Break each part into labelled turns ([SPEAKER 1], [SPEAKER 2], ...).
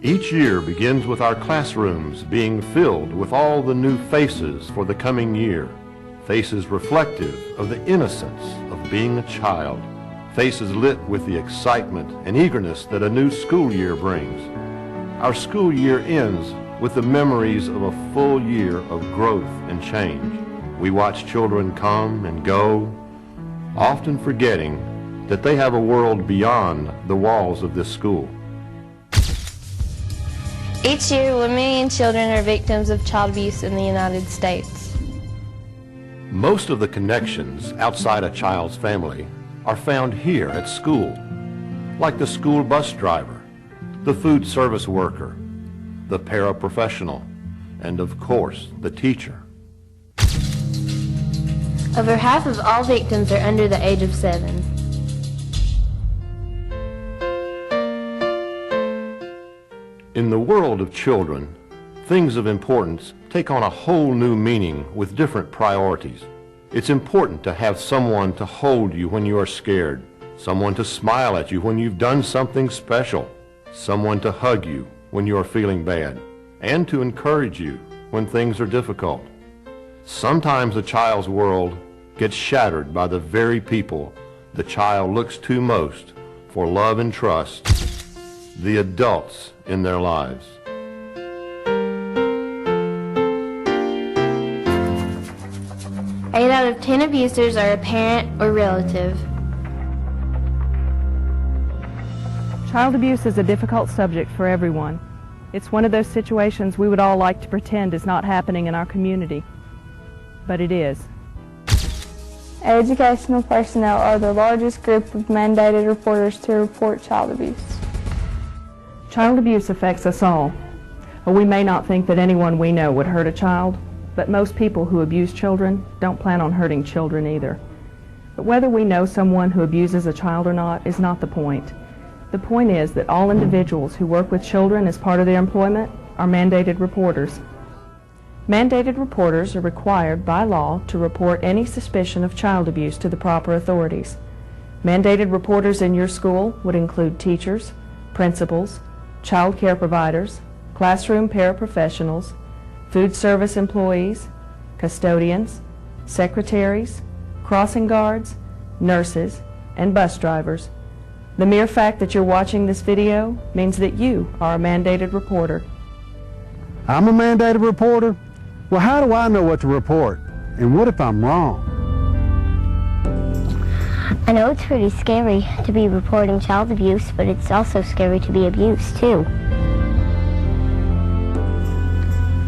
[SPEAKER 1] Each year begins with our classrooms being filled with all the new faces for the coming year. Faces reflective of the innocence of being a child. Faces lit with the excitement and eagerness that a new school year brings. Our school year ends with the memories of a full year of growth and change. We watch children come and go, often forgetting that they have a world beyond the walls of this school.
[SPEAKER 2] Each year, 1 million children are victims of child abuse in the United States.
[SPEAKER 1] Most of the connections outside a child's family are found here at school, like the school bus driver, the food service worker, the paraprofessional, and of course, the teacher.
[SPEAKER 2] Over half of all victims are under the age of 7.
[SPEAKER 1] In the world of children, things of importance take on a whole new meaning with different priorities. It's important to have someone to hold you when you are scared, someone to smile at you when you've done something special, someone to hug you when you are feeling bad, and to encourage you when things are difficult. Sometimes a child's world gets shattered by the very people the child looks to most for love and trust, the adults in their lives. Eight
[SPEAKER 2] out of 10 abusers are a parent or relative.
[SPEAKER 3] Child abuse is a difficult subject for everyone. It's one of those situations we would all like to pretend is not happening in our community, but it is.
[SPEAKER 4] Educational personnel are the largest group of mandated reporters to report child abuse.
[SPEAKER 3] Child abuse affects us all. We may not think that anyone we know would hurt a child, but most people who abuse children don't plan on hurting children either. But whether we know someone who abuses a child or not is not the point. The point is that all individuals who work with children as part of their employment are mandated reporters. Mandated reporters are required by law to report any suspicion of child abuse to the proper authorities. Mandated reporters in your school would include teachers, principals, child care providers, classroom paraprofessionals, food service employees, custodians, secretaries, crossing guards, nurses, and bus drivers. The mere fact that you're watching this video means that you are a mandated reporter.
[SPEAKER 5] I'm a mandated reporter? Well, how do I know what to report? And what if I'm wrong?
[SPEAKER 6] I know it's pretty scary to be reporting child abuse, but it's also scary to be abused, too.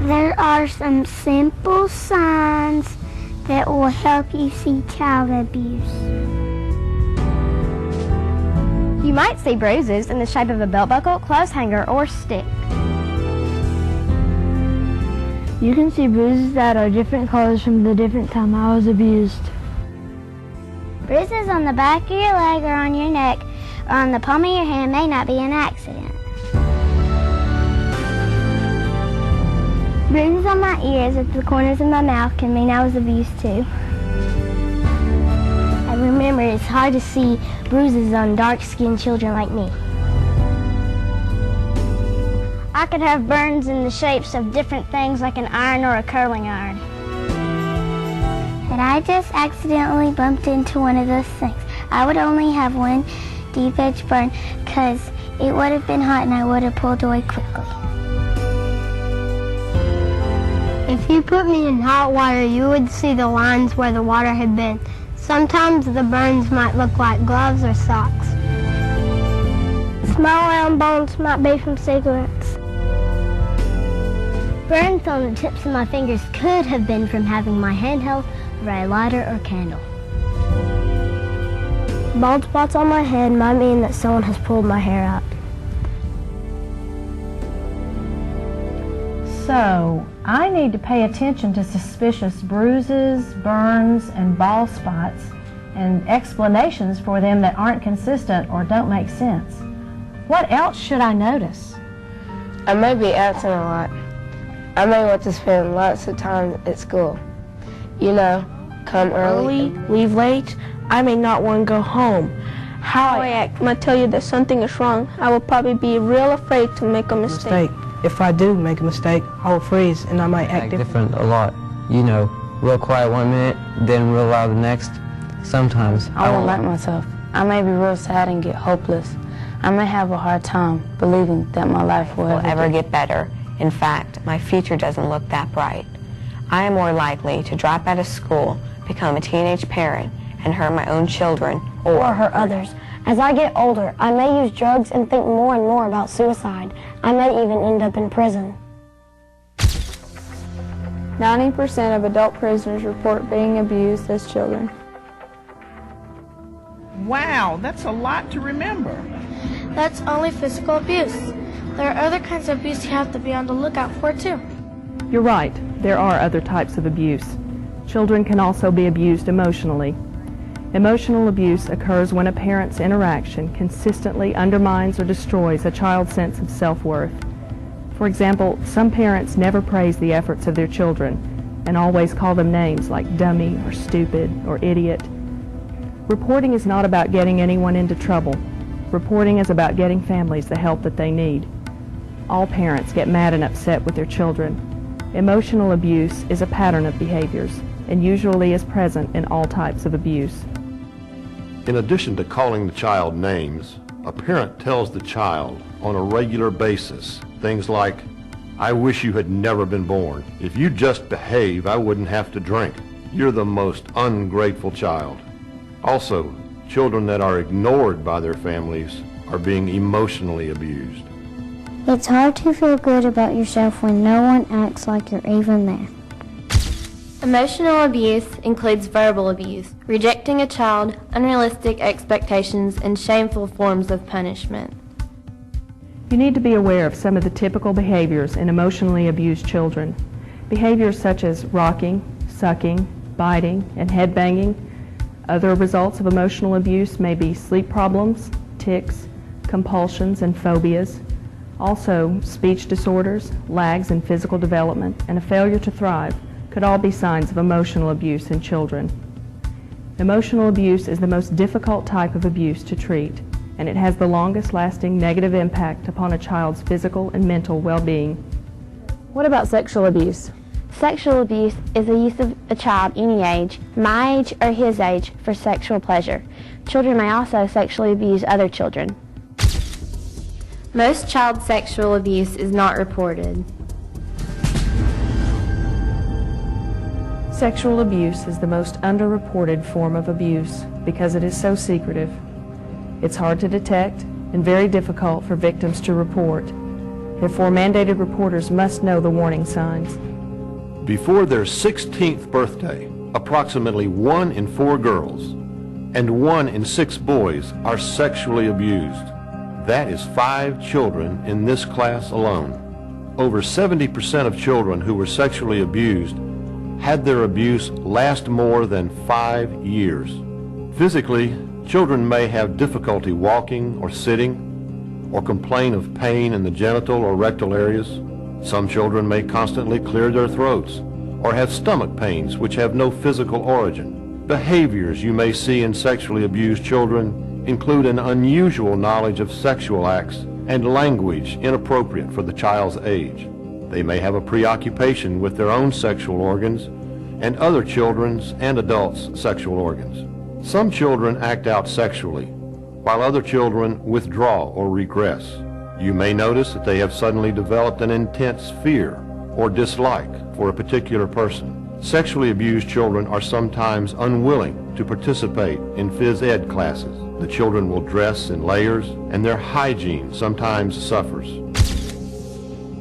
[SPEAKER 6] There are some simple signs that will help you see child abuse.
[SPEAKER 7] You might see bruises in the shape of a belt buckle, clothes hanger, or stick.
[SPEAKER 8] You can see bruises that are different colors from the different time I was abused.
[SPEAKER 6] Bruises on the back of your leg or on your neck or on the palm of your hand may not be an accident. Bruises on my ears at the corners of my mouth can mean I was abused too. I remember it's hard to see bruises on dark-skinned children like me. I could have burns in the shapes of different things like an iron or a curling iron. Had I just accidentally bumped into one of those things, I would only have one deep edge burn because it would have been hot and I would have pulled away quickly.
[SPEAKER 8] If you put me in hot water, you would see the lines where the water had been. Sometimes the burns might look like gloves or socks.
[SPEAKER 6] Small round bones might be from cigarettes. Burns on the tips of my fingers could have been from having my hand held over a lighter or candle.
[SPEAKER 8] Bald spots on my head might mean that someone has pulled my hair out.
[SPEAKER 9] So, I need to pay attention to suspicious bruises, burns, and bald spots, and explanations for them that aren't consistent or don't make sense. What else should I notice?
[SPEAKER 10] I may be absent a lot. I may want to spend lots of time at school. You know, come early,
[SPEAKER 8] leave late. I may not want to go home.
[SPEAKER 4] how I act might tell you that something is wrong. I will probably be real afraid to make a mistake.
[SPEAKER 11] If I do make a mistake, I will freeze and I might act different
[SPEAKER 12] a lot. You know, real quiet 1 minute, then real loud the next. Sometimes
[SPEAKER 10] I won't like myself. I may be real sad and get hopeless. I may have a hard time believing that my life will
[SPEAKER 13] ever get better. In fact, my future doesn't look that bright. I am more likely to drop out of school, become a teenage parent, and hurt my own children
[SPEAKER 7] or hurt others. As I get older, I may use drugs and think more and more about suicide. I may even end up in prison.
[SPEAKER 4] 90% of adult prisoners report being abused as children.
[SPEAKER 14] Wow, that's a lot to remember.
[SPEAKER 8] That's only physical abuse. There are other kinds of abuse you have to be on the lookout for too.
[SPEAKER 3] You're right, there are other types of abuse. Children can also be abused emotionally. Emotional abuse occurs when a parent's interaction consistently undermines or destroys a child's sense of self-worth. For example, some parents never praise the efforts of their children and always call them names like dummy or stupid or idiot. Reporting is not about getting anyone into trouble. Reporting is about getting families the help that they need. All parents get mad and upset with their children. Emotional abuse is a pattern of behaviors and usually is present in all types of abuse.
[SPEAKER 1] In addition to calling the child names, a parent tells the child on a regular basis things like, "I wish you had never been born. If you just behave, I wouldn't have to drink. You're the most ungrateful child." Also, children that are ignored by their families are being emotionally abused.
[SPEAKER 6] It's hard to feel good about yourself when no one acts like you're even there.
[SPEAKER 2] Emotional abuse includes verbal abuse, rejecting a child, unrealistic expectations, and shameful forms of punishment.
[SPEAKER 3] You need to be aware of some of the typical behaviors in emotionally abused children. Behaviors such as rocking, sucking, biting, and head banging. Other results of emotional abuse may be sleep problems, tics, compulsions, and phobias. Also, speech disorders, lags in physical development, and a failure to thrive could all be signs of emotional abuse in children. Emotional abuse is the most difficult type of abuse to treat, and it has the longest lasting negative impact upon a child's physical and mental well-being.
[SPEAKER 7] What about sexual abuse? Sexual abuse is the use of a child any age, my age or his age, for sexual pleasure. Children may also sexually abuse other children.
[SPEAKER 2] Most child sexual abuse is not reported.
[SPEAKER 3] Sexual abuse is the most underreported form of abuse because it is so secretive. It's hard to detect and very difficult for victims to report. Therefore, mandated reporters must know the warning signs.
[SPEAKER 1] Before their 16th birthday, approximately 1 in 4 girls and 1 in 6 boys are sexually abused. That is 5 children in this class alone. Over 70% of children who were sexually abused had their abuse last more than 5 years. Physically, children may have difficulty walking or sitting, or complain of pain in the genital or rectal areas. Some children may constantly clear their throats, or have stomach pains which have no physical origin. Behaviors you may see in sexually abused children include an unusual knowledge of sexual acts and language inappropriate for the child's age. They may have a preoccupation with their own sexual organs and other children's and adults' sexual organs. Some children act out sexually, while other children withdraw or regress. You may notice that they have suddenly developed an intense fear or dislike for a particular person. Sexually abused children are sometimes unwilling to participate in phys ed classes. The children will dress in layers, and their hygiene sometimes suffers.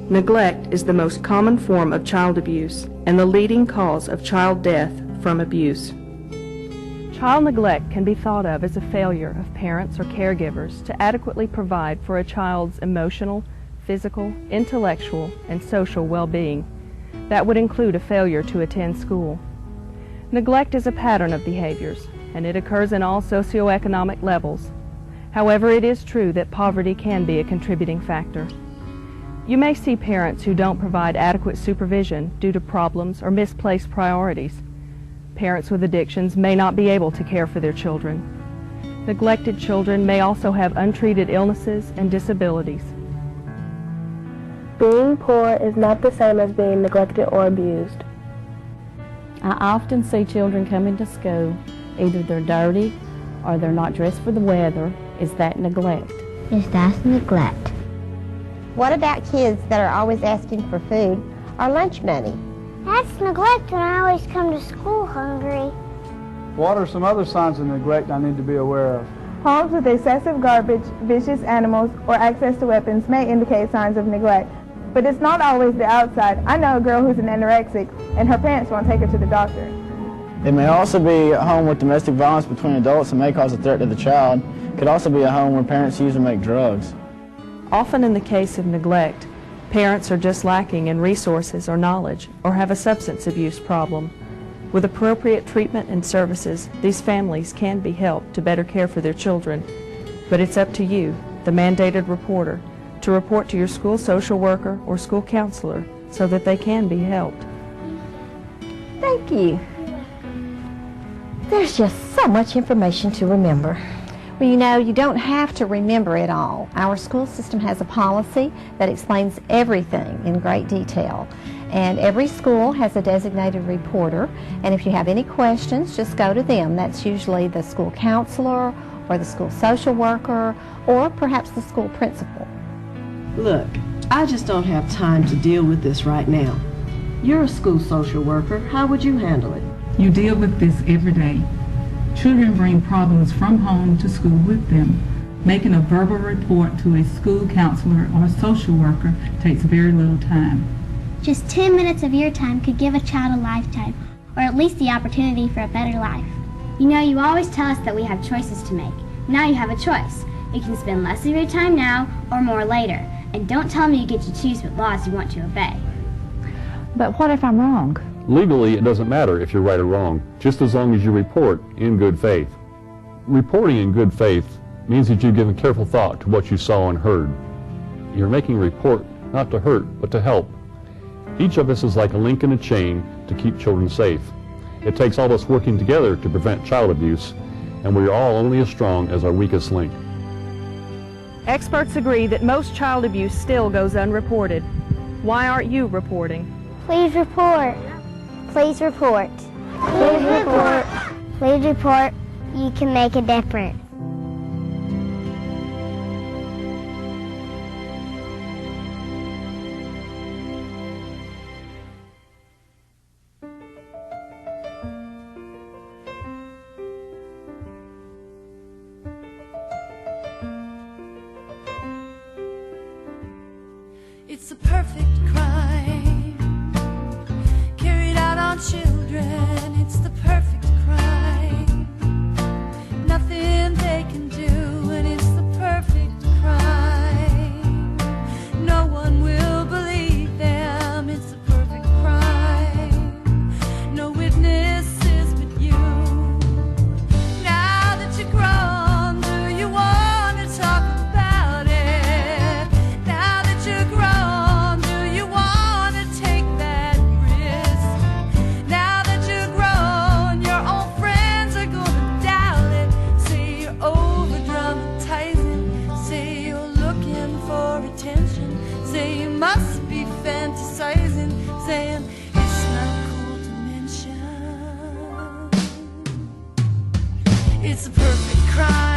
[SPEAKER 3] Neglect is the most common form of child abuse and the leading cause of child death from abuse. Child neglect can be thought of as a failure of parents or caregivers to adequately provide for a child's emotional, physical, intellectual, and social well-being. That would include a failure to attend school. Neglect is a pattern of behaviors, and it occurs in all socioeconomic levels. However, it is true that poverty can be a contributing factor. You may see parents who don't provide adequate supervision due to problems or misplaced priorities. Parents with addictions may not be able to care for their children. Neglected children may also have untreated illnesses and disabilities.
[SPEAKER 7] Being poor is not the same as being neglected or abused.
[SPEAKER 15] I often see children coming to school. Either they're dirty or they're not dressed for the weather. Is that neglect?
[SPEAKER 8] Yes, that's neglect.
[SPEAKER 16] What about kids that are always asking for food or lunch money?
[SPEAKER 6] That's neglect when I always come to school hungry.
[SPEAKER 17] What are some other signs of neglect I need to be aware of?
[SPEAKER 4] Homes with excessive garbage, vicious animals, or access to weapons may indicate signs of neglect. But it's not always the outside. I know a girl who's an anorexic, and her parents won't take her to the doctor.
[SPEAKER 18] It may also be a home with domestic violence between adults and may cause a threat to the child. It could also be a home where parents use and make drugs.
[SPEAKER 3] Often in the case of neglect, parents are just lacking in resources or knowledge, or have a substance abuse problem. With appropriate treatment and services, these families can be helped to better care for their children. But it's up to you, the mandated reporter, to report to your school social worker or school counselor so that they can be helped.
[SPEAKER 19] Thank you. There's just so much information to remember.
[SPEAKER 20] Well, you know, you don't have to remember it all. Our school system has a policy that explains everything in great detail. And every school has a designated reporter. And if you have any questions, just go to them. That's usually the school counselor or the school social worker or perhaps the school principal.
[SPEAKER 21] Look, I just don't have time to deal with this right now. You're a school social worker. How would you handle it?
[SPEAKER 22] You deal with this every day. Children bring problems from home to school with them. Making a verbal report to a school counselor or social worker takes very little time.
[SPEAKER 8] Just 10 minutes of your time could give a child a lifetime, or at least the opportunity for a better life. You know, you always tell us that we have choices to make. Now you have a choice. You can spend less of your time now or more later. And don't tell me you get to choose what laws you want to obey.
[SPEAKER 15] But what if I'm wrong?
[SPEAKER 23] Legally, it doesn't matter if you're right or wrong, just as long as you report in good faith. Reporting in good faith means that you've given careful thought to what you saw and heard. You're making a report not to hurt, but to help. Each of us is like a link in a chain to keep children safe. It takes all of us working together to prevent child abuse, and we are all only as strong as our weakest link.
[SPEAKER 3] Experts agree that most child abuse still goes unreported. Why aren't you reporting?
[SPEAKER 6] Please report. Please report. Please report. Please report. You can make a difference.
[SPEAKER 24] It's a perfect crime carried out on children. It's the perfect crime. Nothing they can do, and it's the perfect crime. No one will believe them. It's a perfect crime. No witnesses but you. Now that you're grown, do you want to talk about it? Now that you're grown, must be fantasizing, saying it's not cool to mention. It's a perfect crime.